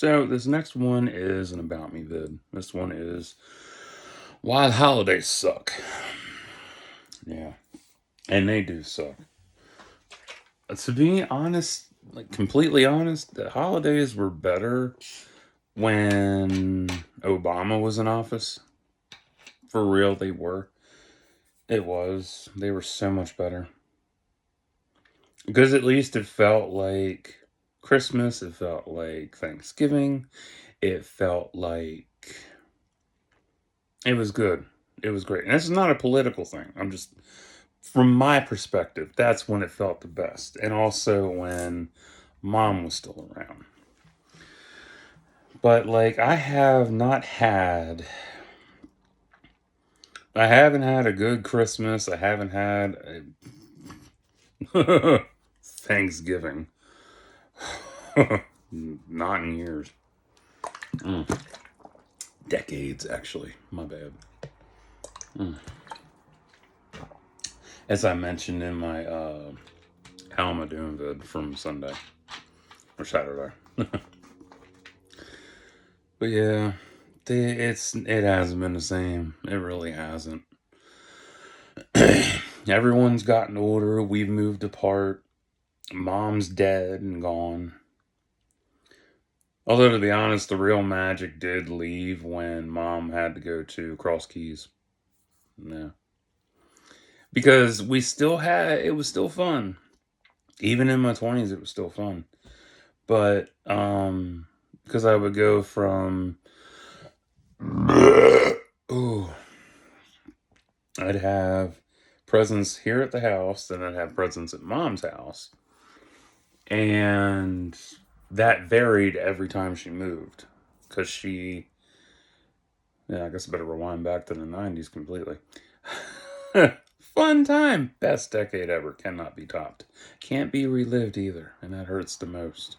So this next one is an about me vid. This one is why the holidays suck. Yeah, and they do suck. To be honest, like completely honest, the holidays were better when Obama was in office. For real, they were. It was. They were so much better because at least it felt like Christmas. It felt like Thanksgiving. It felt like it was good. It was great. And this is not a political thing. I'm just, from my perspective, that's when it felt the best. And also when mom was still around. But like, I haven't had a good Christmas. I haven't had a Thanksgiving. Not in years. Mm. Decades, actually. My bad. Mm. As I mentioned in my How Am I Doing vid from Sunday or Saturday. But yeah, it hasn't been the same. It really hasn't. Everyone's gotten older. We've moved apart. Mom's dead and gone. Although to be honest, the real magic did leave when mom had to go to Cross Keys. Yeah, because we still had it was still fun. Even in my 20s, it was still fun. But because I would go from ooh, I'd have presents here at the house, then I'd have presents at mom's house. And that varied every time she moved. Because yeah, I guess I better rewind back to the 90s completely. Fun time. Best decade ever. Cannot be topped. Can't be relived either. And that hurts the most.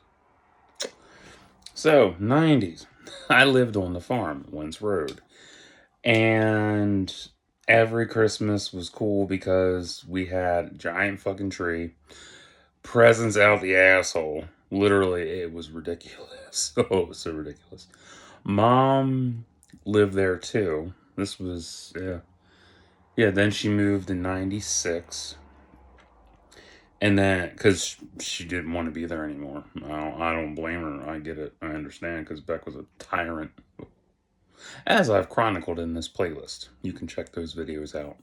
So, 90s. I lived on the farm, Wentz Road. And every Christmas was cool because we had a giant fucking tree, presents out the asshole. Literally, it was ridiculous. Oh, it was so ridiculous. Mom lived there too. This was, yeah. Yeah, then she moved in 96. And then, because she didn't want to be there anymore. I don't blame her. I get it. I understand because Beck was a tyrant. As I've chronicled in this playlist. You can check those videos out.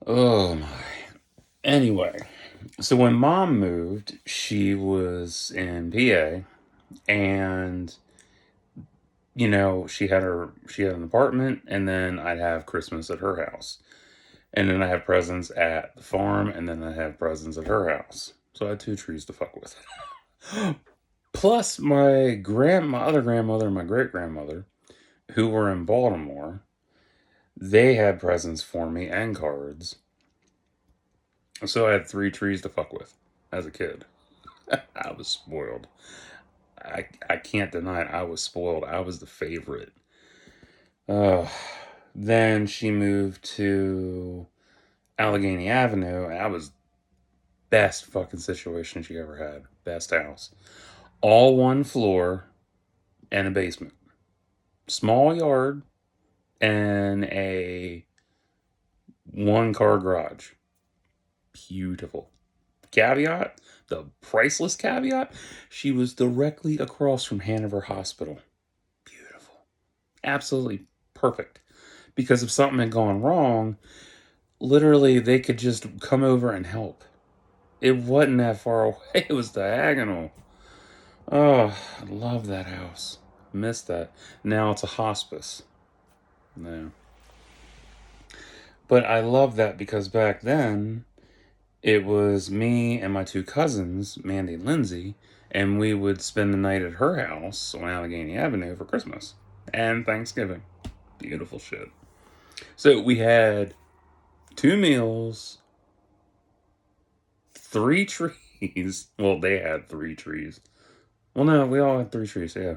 Oh my. Anyway, so when mom moved, she was in PA and she had an apartment and then I'd have Christmas at her house. And then I have presents at the farm and then I have presents at her house. So I had two trees to fuck with. Plus my other grandmother and my great grandmother, who were in Baltimore, they had presents for me and cards. So I had three trees to fuck with as a kid. I was spoiled. I can't deny it. I was spoiled. I was the favorite. Uh, then she moved to Allegheny Avenue. And that was best fucking situation she ever had. Best house. All one floor and a basement. Small yard and a one car garage. Beautiful. Caveat, the priceless caveat, she was directly across from Hanover Hospital. Beautiful. Absolutely perfect. Because if something had gone wrong, literally they could just come over and help. It wasn't that far away. It was diagonal. Oh, I love that house. Missed that. Now it's a hospice. No. But I love that because back then it was me and my two cousins, Mandy and Lindsay, and we would spend the night at her house on Allegheny Avenue for Christmas and Thanksgiving. Beautiful shit. So we had two meals, three trees. Well, they had three trees. Well, no, we all had three trees, yeah.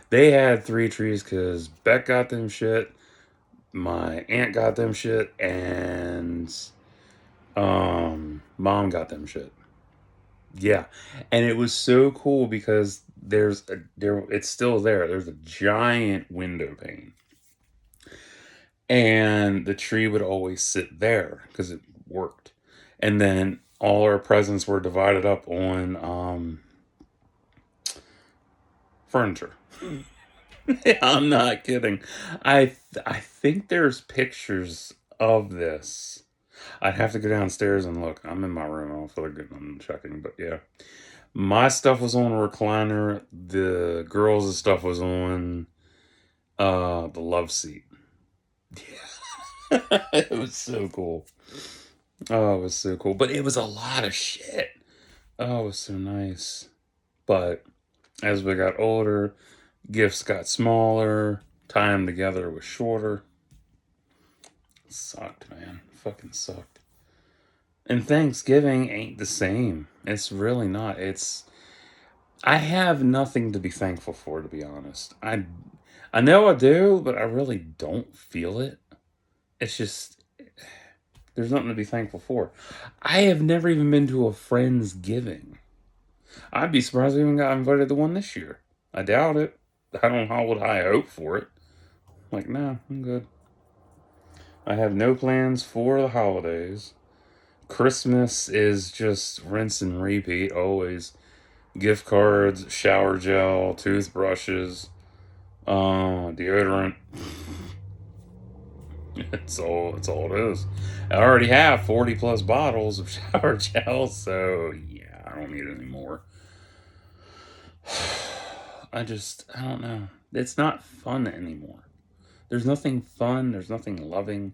They had three trees because Beck got them shit, my aunt got them shit, and mom got them shit. Yeah. And it was so cool because it's still there. There's a giant window pane. And the tree would always sit there because it worked. And then all our presents were divided up on furniture. I'm not kidding. I think there's pictures of this. I'd have to go downstairs and look. I'm in my room. I don't feel like good on checking, but yeah. My stuff was on a recliner. The girls' stuff was on the love seat. Yeah. It was so cool. Oh, it was so cool. But it was a lot of shit. Oh, it was so nice. But as we got older, gifts got smaller, time together was shorter. It sucked, man. Fucking sucked. And Thanksgiving ain't the same. It's really not. I have nothing to be thankful for, to be honest. I know I do, but I really don't feel it. It's just there's nothing to be thankful for. I have never even been to a friendsgiving. I'd be surprised I even got invited to one this year. I doubt it. I don't hold high hope for it. Like, no, I'm good. I have no plans for the holidays. Christmas is just rinse and repeat, always. Gift cards, shower gel, toothbrushes, deodorant. It's all it is. I already have 40 plus bottles of shower gel, so yeah, I don't need any more. I don't know. It's not fun anymore. There's nothing fun, there's nothing loving.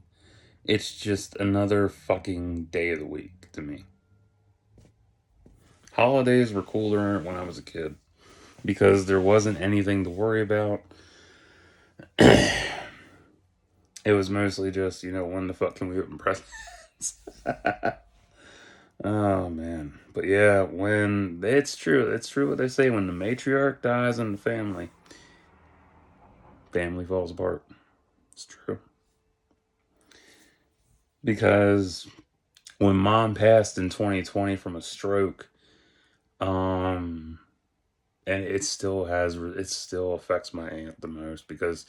It's just another fucking day of the week to me. Holidays were cooler when I was a kid because there wasn't anything to worry about. It was mostly just, when the fuck can we open presents? Oh man. But yeah, when it's true what they say, when the matriarch dies in the family, family falls apart. It's true. Because when mom passed in 2020 from a stroke, um and it still affects my aunt the most because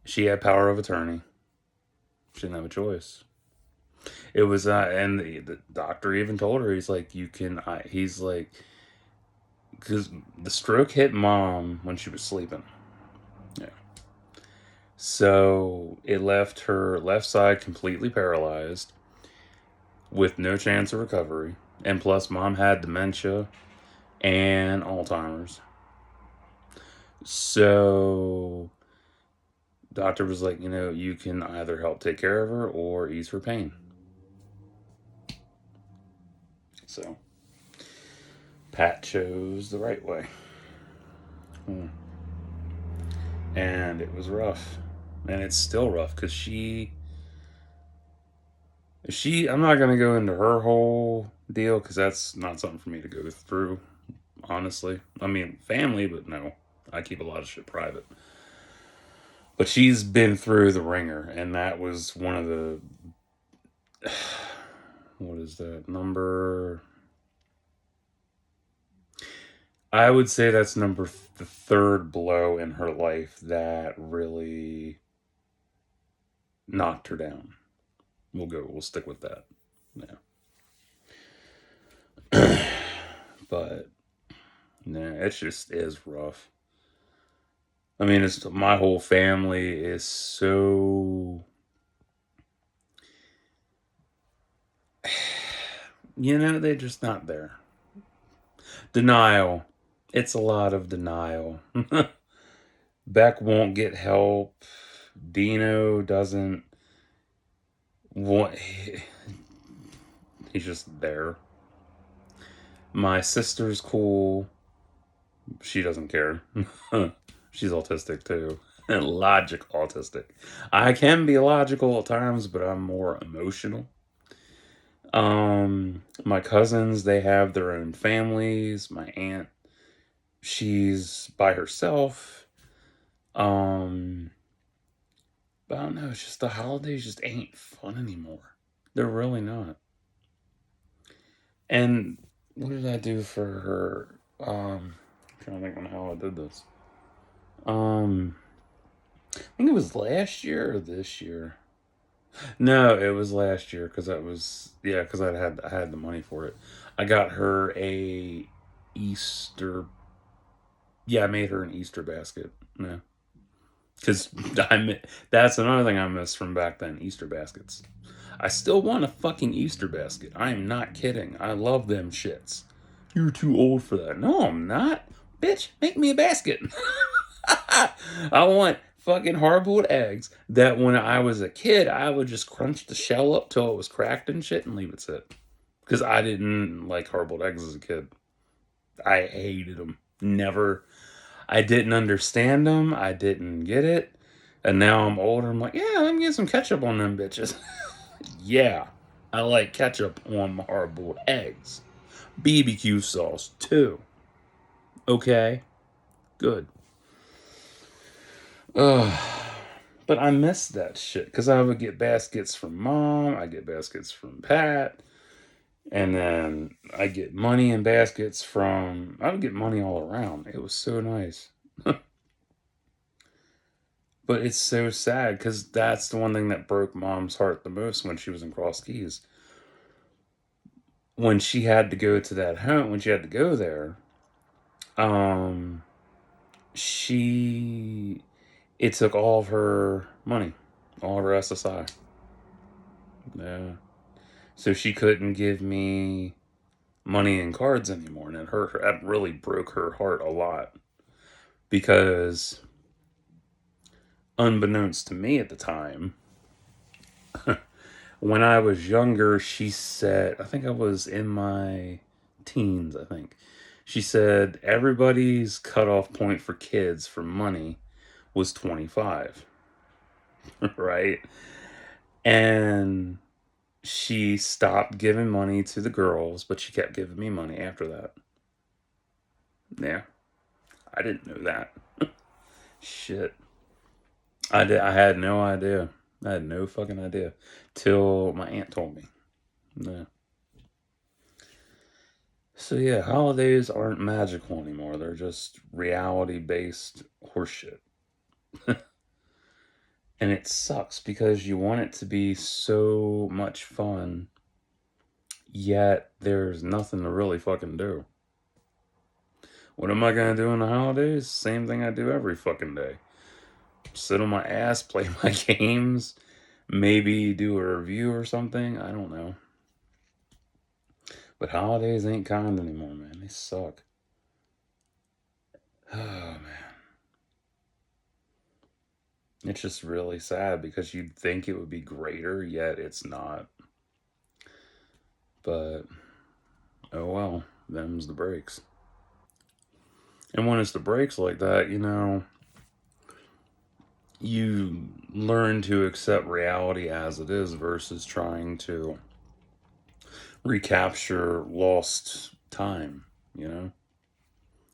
she had power of attorney. She didn't have a choice. It was and the doctor even told her, he's like, he's like, because the stroke hit mom when she was sleeping. Yeah. So it left her left side completely paralyzed with no chance of recovery. And plus, mom had dementia and Alzheimer's. So, doctor was like, you can either help take care of her or ease her pain. So, Pat chose the right way. Hmm. And it was rough. And it's still rough because I'm not going to go into her whole deal because that's not something for me to go through, honestly. I mean, family, but no. I keep a lot of shit private. But she's been through the ringer, and that was one of the. What is that? I would say that's the third blow in her life that really knocked her down. We'll stick with that. Yeah. But, nah, it just is rough. I mean, my whole family is so. They're just not there. Denial. It's a lot of denial. Beck won't get help. Dino doesn't want. He's just there. My sister's cool. She doesn't care. She's autistic too. Logic autistic. I can be logical at times, but I'm more emotional. My cousins, they have their own families. My aunt, she's by herself. Um, but I don't know, it's just the holidays just ain't fun anymore. They're really not. And what did I do for her? trying to think on how I did this. I think it was last year or this year. No, it was last year because because I had the money for it. I got her a Easter. Yeah, I made her an Easter basket. Yeah, because that's another thing I miss from back then. Easter baskets. I still want a fucking Easter basket. I am not kidding. I love them shits. You're too old for that. No, I'm not. Bitch, make me a basket. I want fucking hard boiled eggs that when I was a kid, I would just crunch the shell up till it was cracked and shit and leave it sit. Because I didn't like hard boiled eggs as a kid. I hated them. Never. I didn't understand them. I didn't get it. And now I'm older. I'm like, yeah, let me get some ketchup on them bitches. Yeah, I like ketchup on my hard boiled eggs. BBQ sauce, too. Okay, good. Ugh. But I miss that shit because I would get baskets from mom, I get baskets from Pat, and then I get money in baskets from. I would get money all around. It was so nice. But it's so sad because that's the one thing that broke mom's heart the most when she was in Cross Keys. When she had to go to that home, when she had to go there, um, she it took all of her money, all of her SSI. Yeah. So she couldn't give me money and cards anymore, and it hurt her. That really broke her heart a lot because, unbeknownst to me at the time, when I was younger, she said, I think I was in my teens, I think. She said everybody's cutoff point for kids for money was 25, right? And she stopped giving money to the girls, but she kept giving me money after that. Yeah, I didn't know that. Shit. I had no idea. I had no fucking idea till my aunt told me. Yeah. So yeah, holidays aren't magical anymore. They're just reality based horseshit. And it sucks because you want it to be so much fun, yet there's nothing to really fucking do. What am I gonna do in the holidays? Same thing I do every fucking day. Sit on my ass, play my games, maybe do a review or something. I don't know. But holidays ain't kind anymore, man. They suck. Oh, man. It's just really sad because you'd think it would be greater, yet it's not. But, oh well, them's the breaks. And when it's the breaks like that, you learn to accept reality as it is versus trying to recapture lost time, you know?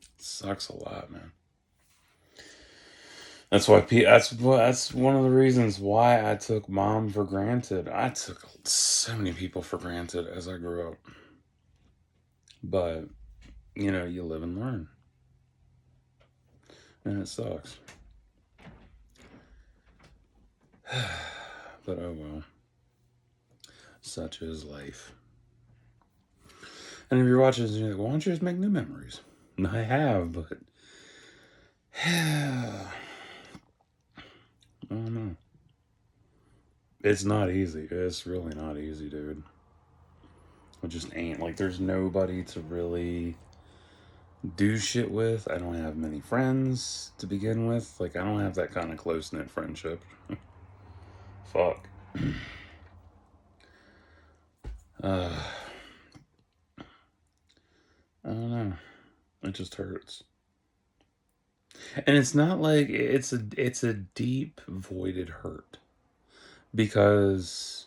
It sucks a lot, man. That's one of the reasons why I took mom for granted. I took so many people for granted as I grew up. But, you live and learn. And it sucks. But oh well. Such is life. And if you're watching this, you're like, why don't you just make new memories? And I have, but I don't know. It's not easy. It's really not easy, dude. It just ain't. Like, there's nobody to really do shit with. I don't have many friends to begin with. Like, I don't have that kind of close knit friendship. Fuck. Uh, I don't know. It just hurts. And it's not like it's a deep voided hurt because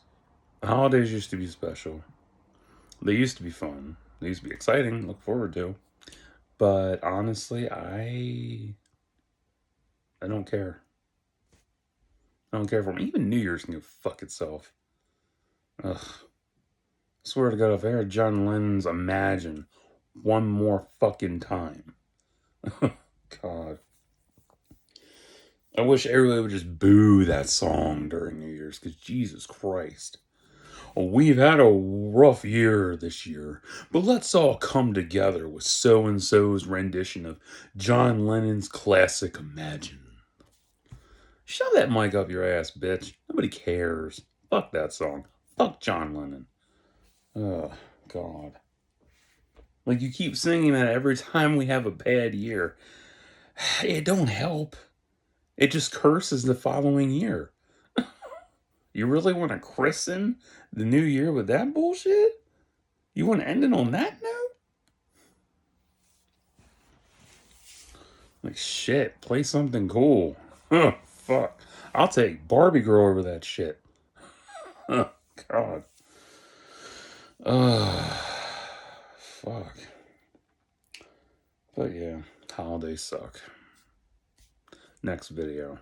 holidays used to be special. They used to be fun. They used to be exciting, look forward to. But honestly, I don't care. I don't care for them. Even New Year's can go fuck itself. Ugh. Swear to God, if I heard John Lennon's Imagine one more fucking time, God. I wish everybody would just boo that song during New Year's, because Jesus Christ. We've had a rough year this year, but let's all come together with so and so's rendition of John Lennon's classic Imagine. Shove that mic up your ass, bitch. Nobody cares. Fuck that song. Fuck John Lennon. Oh, God. Like, you keep singing that every time we have a bad year. It don't help. It just curses the following year. You really want to christen the new year with that bullshit? You want to end it on that note? Like, shit, play something cool. Huh, fuck. I'll take Barbie Girl over that shit. Oh, God. Fuck. But yeah, holidays suck. Next video.